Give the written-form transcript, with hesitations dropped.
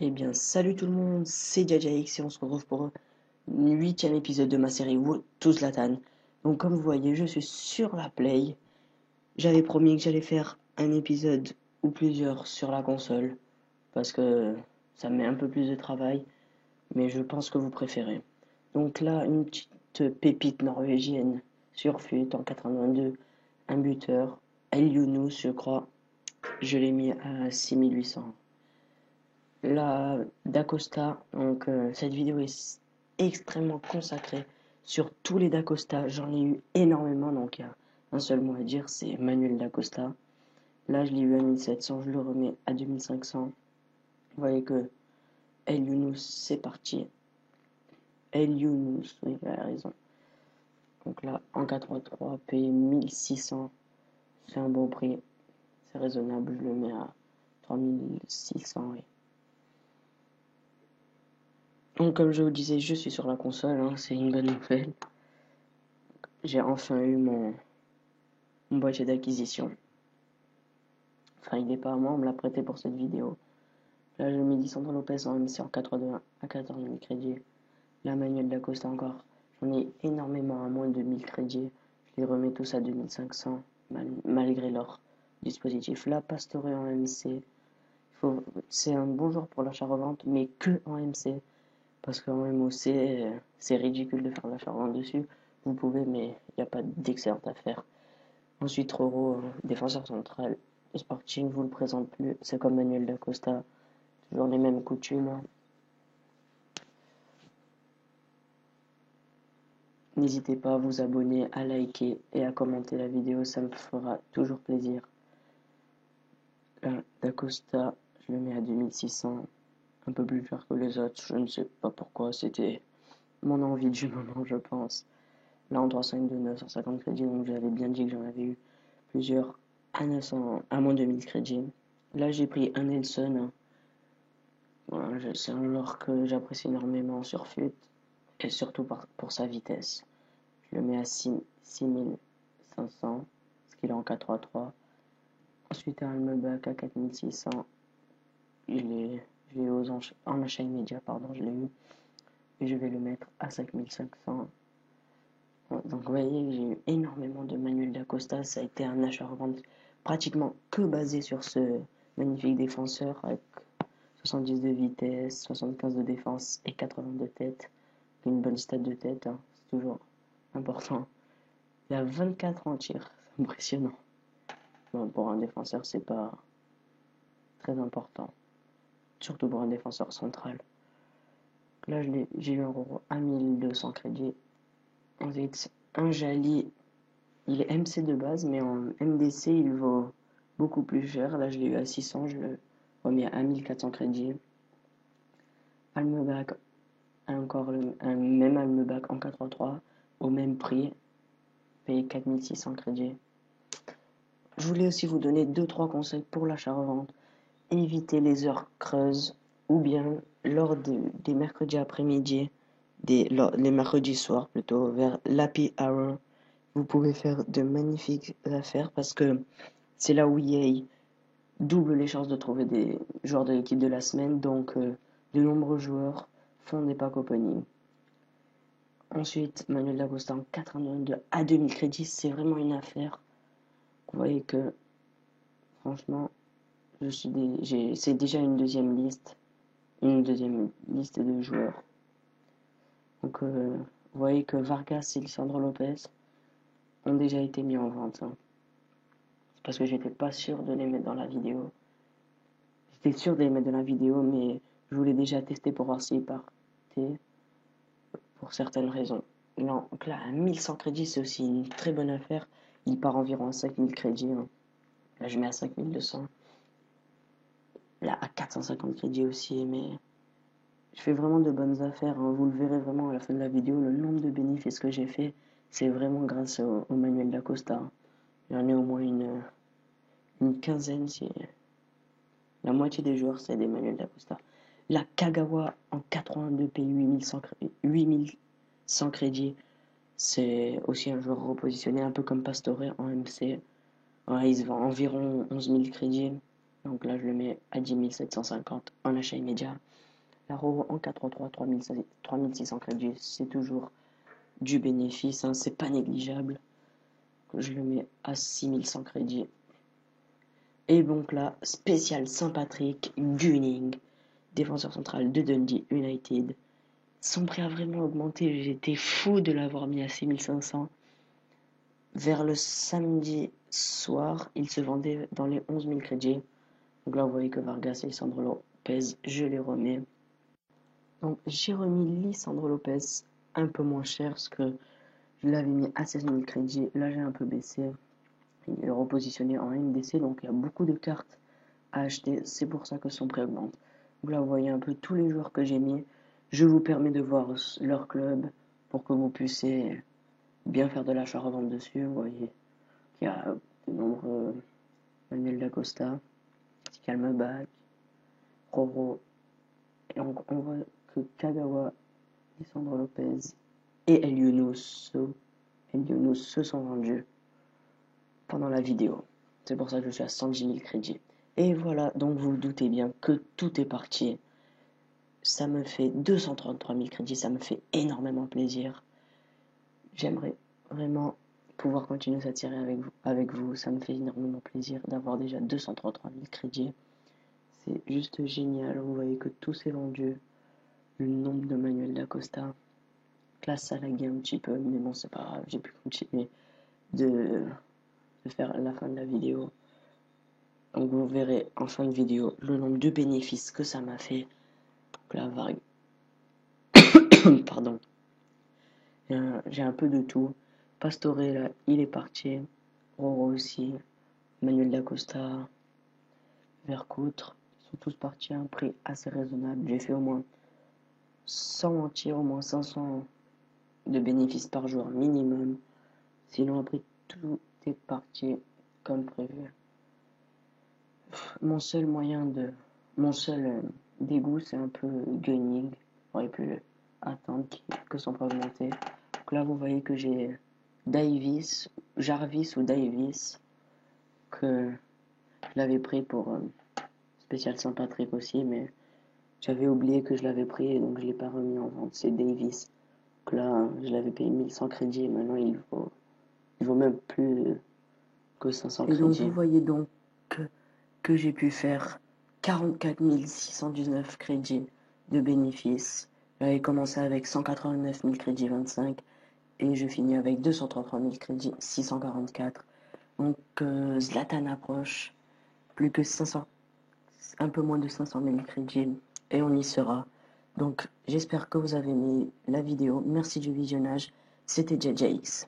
Eh bien, salut tout le monde, c'est JajaX et on se retrouve pour un 8e épisode de ma série To Zlatan. Donc, comme vous voyez, je suis sur la Play. J'avais promis que j'allais faire un épisode ou plusieurs sur la console parce que ça me met un peu plus de travail, mais je pense que vous préférez. Donc là, une petite pépite norvégienne sur FUT en 82, un buteur, El Younous, je crois. Je l'ai mis à 6800. La Dacosta, donc cette vidéo est extrêmement consacrée sur tous les Dacosta. J'en ai eu énormément, donc il y a un seul mot à dire, c'est Manuel Dacosta. Là, je l'ai eu à 1700, je le remets à 2500. Vous voyez que El Younous, c'est parti. El Younous, oui, il a raison. Donc là, en 4-3, payé 1600, c'est un bon prix, c'est raisonnable, je le mets à 3600, oui. Donc, comme je vous disais, je suis sur la console, hein, c'est une bonne nouvelle. J'ai enfin eu mon boîtier d'acquisition. Enfin, il n'est pas à moi, on me l'a prêté pour cette vidéo. Là, j'ai mis Lisandro Lopez en MC en 4-2-1 à 14 000 crédits. La Manuel Dacosta encore. J'en ai énormément à moins de 1000 crédits. Je les remets tous à 2500 malgré leur dispositif. Là, Pastore en MC. C'est un bon jour pour l'achat-revente, mais que en MC. Parce qu'en MOC, c'est ridicule de faire l'achat-revente dessus. Vous pouvez, mais il n'y a pas d'excellente affaire. Ensuite, Roro, défenseur central. Le Sporting vous le présente plus. C'est comme Manuel Dacosta. Toujours les mêmes coutumes. N'hésitez pas à vous abonner, à liker et à commenter la vidéo. Ça me fera toujours plaisir. Là, Dacosta, je le mets à 2600. Un peu plus cher que les autres. Je ne sais pas pourquoi. C'était mon envie du moment, je pense. Là, en 352, 950 crédits. Donc, j'avais bien dit que j'en avais eu plusieurs à 900, à moins de 1000 crédits. Là, j'ai pris un Nelson. Voilà, c'est un joueur que j'apprécie énormément sur FUT et surtout pour sa vitesse. Je le mets à 6500 parce qu'il est en 4-3-3. Ensuite, un Almebak à 4600. Je l'ai en achat immédiat, pardon, je l'ai eu. Et je vais le mettre à 5500. Donc, vous voyez, j'ai eu énormément de Manuel Dacosta. Ça a été un achat-revente pratiquement que basé sur ce magnifique défenseur avec 70 de vitesse, 75 de défense et 80 de tête. Une bonne stat de tête, hein, c'est toujours important. Il a 24 en tir, c'est impressionnant. Bon, pour un défenseur, c'est pas très important. Surtout pour un défenseur central. Là, j'ai eu à 1200 crédits. Ensuite, un Jali, il est MC de base, mais en MDC, il vaut beaucoup plus cher. Là, je l'ai eu à 600, je le remets à 1400 crédits. Almebak, encore un même Almebak en 4-3 au même prix, payé 4600 crédits. Je voulais aussi vous donner 2-3 conseils pour l'achat-revente. Évitez les heures creuses ou bien lors des mercredis après-midi, les mercredis soirs plutôt, vers l'happy hour. Vous pouvez faire de magnifiques affaires parce que c'est là où EA double les chances de trouver des joueurs de l'équipe de la semaine. Donc, de nombreux joueurs font des packs opening. Ensuite, Manuel Dacosta en 82 à 2000 crédits, c'est vraiment une affaire. Vous voyez que, franchement, c'est déjà une deuxième liste de joueurs. Donc, vous voyez que Vargas et Lisandro Lopez ont déjà été mis en vente. Hein. C'est parce que j'étais pas sûr de les mettre dans la vidéo. J'étais sûr de les mettre dans la vidéo, mais je voulais déjà tester pour voir s'ils partaient pour certaines raisons. Donc là, à 1100 crédits, c'est aussi une très bonne affaire. Il part environ à 5000 crédits. Hein. Là, je mets à 5200. Là, à 450 crédits aussi, mais je fais vraiment de bonnes affaires. Hein. Vous le verrez vraiment à la fin de la vidéo. Le nombre de bénéfices que j'ai fait, c'est vraiment grâce au Manuel Dacosta. Hein. J'en ai au moins une quinzaine. La moitié des joueurs, c'est des Manuel Dacosta. La Kagawa en 82 pays 8100 crédits. C'est aussi un joueur repositionné, un peu comme Pastore en MC. Ouais, il se vend environ 11 000 crédits. Donc là, je le mets à 10 750 en achat immédiat. La Roro en 433, 3600 crédits, c'est toujours du bénéfice, hein, c'est pas négligeable. Je le mets à 6100 crédits. Et donc là, spécial Saint-Patrick, Gunning, défenseur central de Dundee United. Son prix a vraiment augmenté, j'étais fou de l'avoir mis à 6500. Vers le samedi soir, il se vendait dans les 11 000 crédits. Donc là, vous voyez que Vargas et Lisandro Lopez, je les remets. Donc j'ai remis Lisandro Lopez un peu moins cher parce que je l'avais mis à 16 000 crédits. Là, j'ai un peu baissé. Il est repositionné en NDC, donc il y a beaucoup de cartes à acheter. C'est pour ça que son prix augmente. Donc là, vous voyez un peu tous les joueurs que j'ai mis. Je vous permets de voir leur club pour que vous puissiez bien faire de l'achat-revente dessus. Vous voyez qu'il y a de nombreux Manuel D'Acosta, Calmebach, Roro. Et on voit que Kagawa, Lisandro Lopez et El Younous se sont vendus pendant la vidéo. C'est pour ça que je suis à 110 000 crédits. Et voilà, donc vous vous doutez bien que tout est parti. Ça me fait 233 000 crédits, ça me fait énormément plaisir. J'aimerais vraiment pouvoir continuer cette série avec vous. Ça me fait énormément plaisir d'avoir déjà 233 000 crédits. C'est juste génial. Vous voyez que tout s'est vendu. Le nombre de Manuel D'Acosta. Là, ça laguait un petit peu, mais bon, c'est pas grave. J'ai pu continuer de faire la fin de la vidéo. Donc vous verrez en fin de vidéo le nombre de bénéfices que ça m'a fait. Donc là, pardon. J'ai un peu de tout. Pastore, là, il est parti. Roro aussi. Manuel D'Acosta. Vercoutre. Ils sont tous partis à un prix assez raisonnable. J'ai fait au moins, sans mentir, au moins 500 de bénéfices par jour minimum. Sinon, après, tout est parti comme prévu. Mon seul dégoût, c'est un peu Gunning. J'aurais pu attendre que son prix augmente. Donc là, vous voyez que j'ai Jarvis ou Davis, que je l'avais pris pour spécial Saint-Patrick aussi, mais j'avais oublié que je l'avais pris et donc je l'ai pas remis en vente. C'est Davis. Donc là, je l'avais payé 1100 crédits et maintenant il vaut même plus que 500 crédits. Et donc vous voyez donc que j'ai pu faire 44 619 crédits de bénéfices. J'avais commencé avec 189 000 crédits 25 et je finis avec 233 000 crédits 644. Donc Zlatan approche, plus que 500, un peu moins de 500 000 crédits et on y sera. Donc j'espère que vous avez aimé la vidéo. Merci du visionnage. C'était JJX.